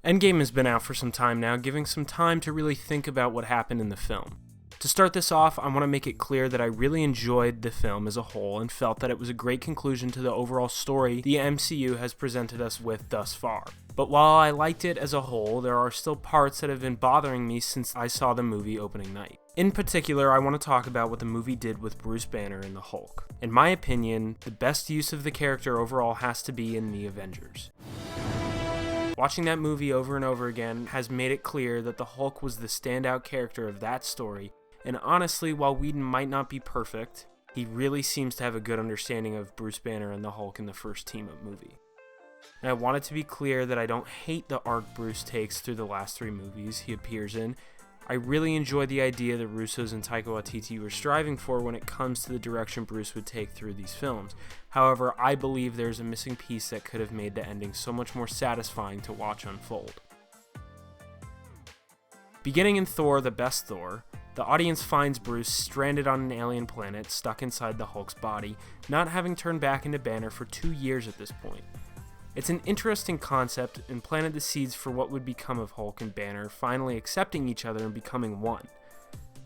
Endgame has been out for some time now, giving some time to really think about what happened in the film. To start this off, I want to make it clear that I really enjoyed the film as a whole and felt that it was a great conclusion to the overall story the MCU has presented us with thus far. But while I liked it as a whole, there are still parts that have been bothering me since I saw the movie opening night. In particular, I want to talk about what the movie did with Bruce Banner and the Hulk. In my opinion, the best use of the character overall has to be in the Avengers. Watching that movie over and over again has made it clear that the Hulk was the standout character of that story, and honestly, while Whedon might not be perfect, he really seems to have a good understanding of Bruce Banner and the Hulk in the first team-up movie. And I want it to be clear that I don't hate the arc Bruce takes through the last 3 movies he appears in. I really enjoy the idea that Russos and Taika Waititi were striving for when it comes to the direction Bruce would take through these films. However, I believe there's a missing piece that could have made the ending so much more satisfying to watch unfold. Beginning in Thor: The Best Thor, the audience finds Bruce stranded on an alien planet, stuck inside the Hulk's body, not having turned back into Banner for 2 years at this point. It's an interesting concept and planted the seeds for what would become of Hulk and Banner finally accepting each other and becoming one.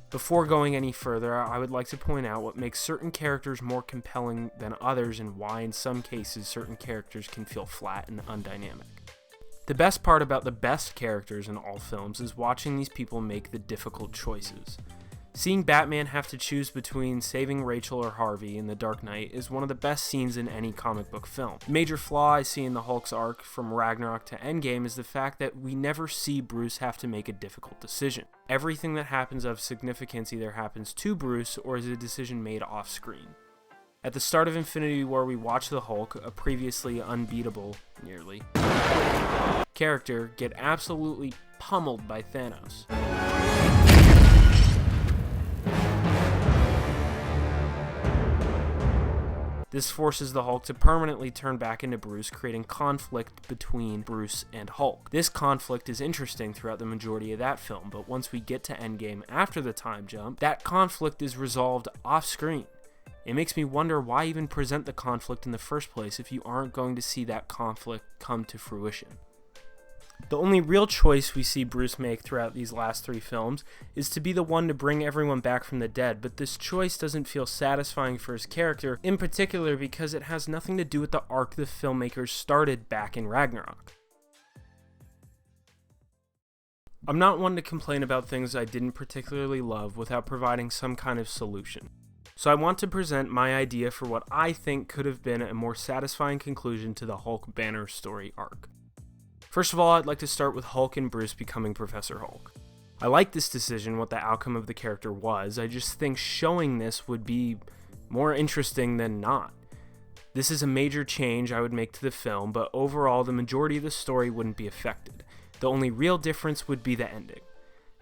Before going any further, I would like to point out what makes certain characters more compelling than others and why in some cases certain characters can feel flat and undynamic. The best part about the best characters in all films is watching these people make the difficult choices. Seeing Batman have to choose between saving Rachel or Harvey in The Dark Knight is one of the best scenes in any comic book film. The major flaw I see in the Hulk's arc from Ragnarok to Endgame is the fact that we never see Bruce have to make a difficult decision. Everything that happens of significance either happens to Bruce or is a decision made off screen. At the start of Infinity War, we watch the Hulk, a previously unbeatable, nearly, character, get absolutely pummeled by Thanos. This forces the Hulk to permanently turn back into Bruce, creating conflict between Bruce and Hulk. This conflict is interesting throughout the majority of that film, but once we get to Endgame after the time jump, that conflict is resolved off-screen. It makes me wonder why even present the conflict in the first place if you aren't going to see that conflict come to fruition. The only real choice we see Bruce make throughout these last 3 films is to be the one to bring everyone back from the dead, but this choice doesn't feel satisfying for his character, in particular because it has nothing to do with the arc the filmmakers started back in Ragnarok. I'm not one to complain about things I didn't particularly love without providing some kind of solution. So I want to present my idea for what I think could have been a more satisfying conclusion to the Hulk Banner story arc. First of all, I'd like to start with Hulk and Bruce becoming Professor Hulk. I like this decision, what the outcome of the character was. I just think showing this would be more interesting than not. This is a major change I would make to the film, but overall the majority of the story wouldn't be affected. The only real difference would be the ending.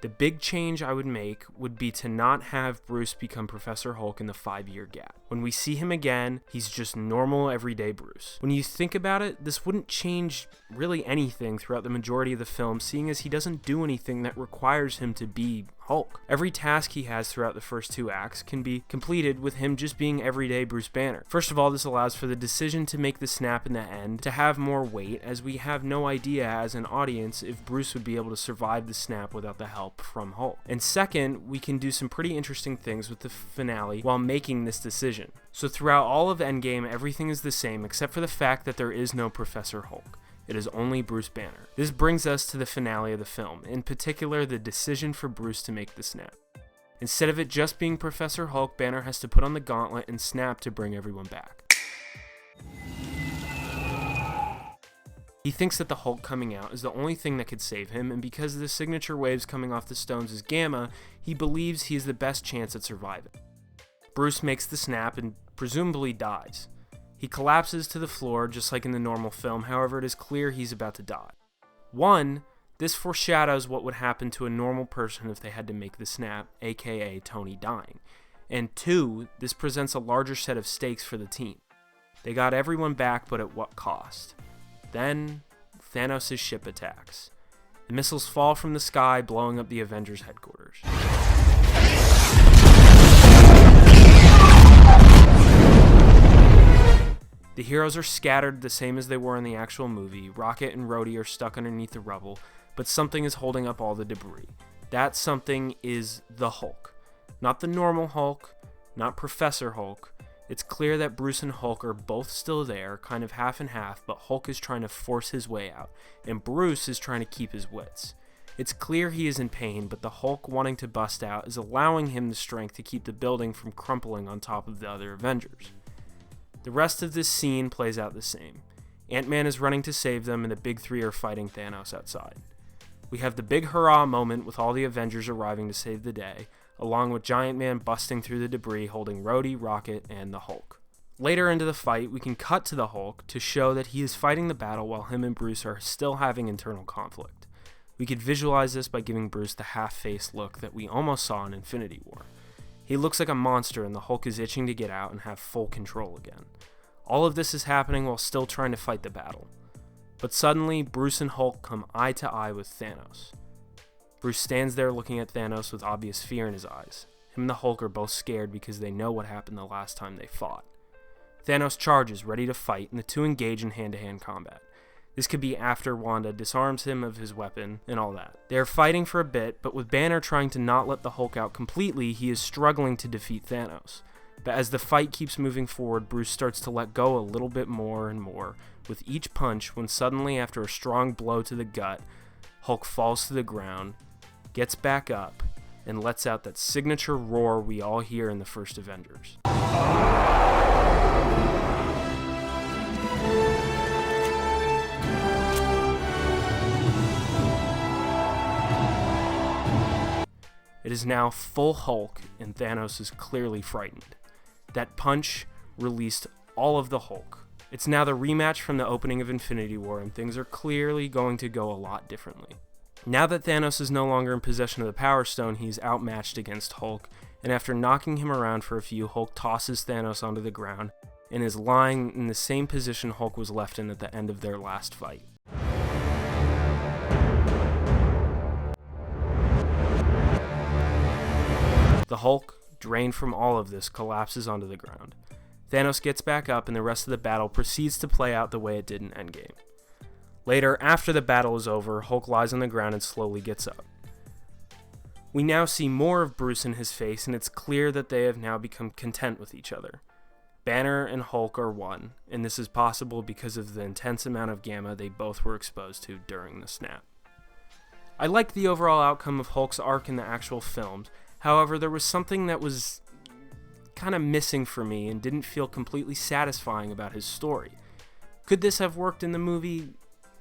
The big change I would make would be to not have Bruce become Professor Hulk in the 5-year gap. When we see him again, he's just normal, everyday Bruce. When you think about it, this wouldn't change really anything throughout the majority of the film, seeing as he doesn't do anything that requires him to be Hulk. Every task he has throughout the first 2 acts can be completed with him just being everyday Bruce Banner. First of all, this allows for the decision to make the snap in the end to have more weight, as we have no idea as an audience if Bruce would be able to survive the snap without the help from Hulk. And second, we can do some pretty interesting things with the finale while making this decision. So throughout all of Endgame, everything is the same except for the fact that there is no Professor Hulk. It is only Bruce Banner. This brings us to the finale of the film, in particular the decision for Bruce to make the snap. Instead of it just being Professor Hulk, Banner has to put on the gauntlet and snap to bring everyone back. He thinks that the Hulk coming out is the only thing that could save him, and because the signature waves coming off the stones is gamma, he believes he has the best chance at surviving. Bruce makes the snap and presumably dies. He collapses to the floor just like in the normal film, however it is clear he's about to die. 1. This foreshadows what would happen to a normal person if they had to make the snap, aka Tony dying. And 2. This presents a larger set of stakes for the team. They got everyone back, but at what cost? Then, Thanos' ship attacks. The missiles fall from the sky, blowing up the Avengers headquarters. The heroes are scattered the same as they were in the actual movie. Rocket and Rhodey are stuck underneath the rubble, but something is holding up all the debris. That something is the Hulk. Not the normal Hulk, not Professor Hulk. It's clear that Bruce and Hulk are both still there, kind of half and half, but Hulk is trying to force his way out, and Bruce is trying to keep his wits. It's clear he is in pain, but the Hulk wanting to bust out is allowing him the strength to keep the building from crumpling on top of the other Avengers. The rest of this scene plays out the same. Ant-Man is running to save them, and the big three are fighting Thanos outside. We have the big hurrah moment with all the Avengers arriving to save the day, along with Giant Man busting through the debris holding Rhodey, Rocket, and the Hulk. Later into the fight, we can cut to the Hulk to show that he is fighting the battle while him and Bruce are still having internal conflict. We could visualize this by giving Bruce the half-faced look that we almost saw in Infinity War. He looks like a monster and the Hulk is itching to get out and have full control again. All of this is happening while still trying to fight the battle. But suddenly, Bruce and Hulk come eye to eye with Thanos. Bruce stands there looking at Thanos with obvious fear in his eyes. Him and the Hulk are both scared because they know what happened the last time they fought. Thanos charges, ready to fight, and the two engage in hand-to-hand combat. This could be after Wanda disarms him of his weapon and all that. They are fighting for a bit, but with Banner trying to not let the Hulk out completely, he is struggling to defeat Thanos. But as the fight keeps moving forward, Bruce starts to let go a little bit more and more with each punch, when suddenly, after a strong blow to the gut, Hulk falls to the ground, gets back up, and lets out that signature roar we all hear in the first Avengers. It is now full Hulk, and Thanos is clearly frightened. That punch released all of the Hulk. It's now the rematch from the opening of Infinity War, and things are clearly going to go a lot differently. Now that Thanos is no longer in possession of the Power Stone, he's outmatched against Hulk, and after knocking him around for a few, Hulk tosses Thanos onto the ground, and is lying in the same position Hulk was left in at the end of their last fight. The Hulk, drained from all of this, collapses onto the ground. Thanos gets back up and the rest of the battle proceeds to play out the way it did in Endgame. Later, after the battle is over, Hulk lies on the ground and slowly gets up. We now see more of Bruce in his face, and it's clear that they have now become content with each other. Banner and Hulk are one, and this is possible because of the intense amount of gamma they both were exposed to during the snap. I liked the overall outcome of Hulk's arc in the actual films. However, there was something that was kind of missing for me and didn't feel completely satisfying about his story. Could this have worked in the movie?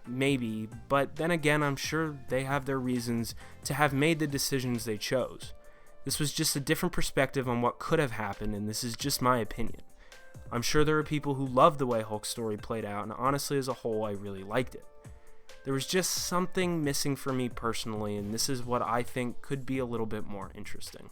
Maybe, but then again, I'm sure they have their reasons to have made the decisions they chose. This was just a different perspective on what could have happened, and this is just my opinion. I'm sure there are people who love the way Hulk's story played out, and honestly, as a whole, I really liked it. There was just something missing for me personally, and this is what I think could be a little bit more interesting.